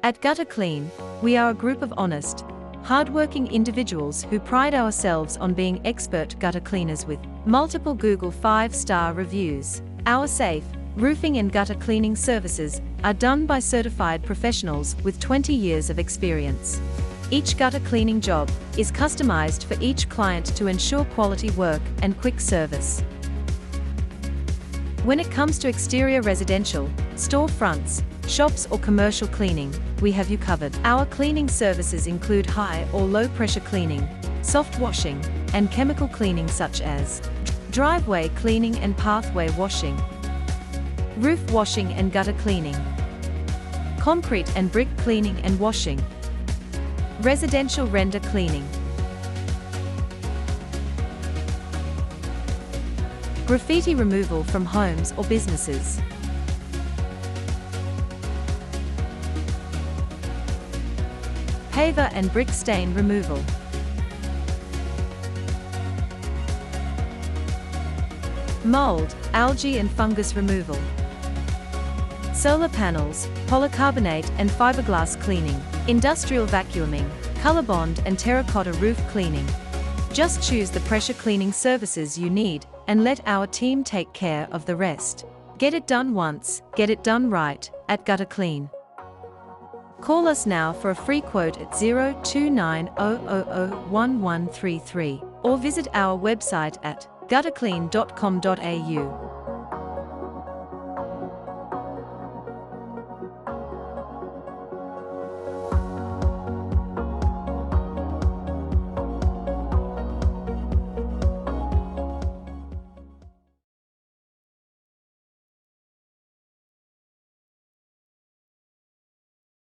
At Gutter Clean, we are a group of honest, hard-working individuals who pride ourselves on being expert gutter cleaners with multiple Google 5-star reviews. Our safe, roofing and gutter cleaning services are done by certified professionals with 20 years of experience. Each gutter cleaning job is customized for each client to ensure quality work and quick service. When it comes to exterior residential, storefronts, shops or commercial cleaning, we have you covered. Our cleaning services include high or low pressure cleaning, soft washing, and chemical cleaning such as driveway cleaning and pathway washing, roof washing and gutter cleaning, concrete and brick cleaning and washing, residential render cleaning, graffiti removal from homes or businesses, paver and brick stain removal, mould, algae and fungus removal, solar panels, polycarbonate and fiberglass cleaning, industrial vacuuming, colourbond and terracotta roof cleaning. Just choose the pressure cleaning services you need and let our team take care of the rest. Get it done once, get it done right, at Gutter Clean. Call us now for a free quote at 029001133 or visit our website at gutterclean.com.au.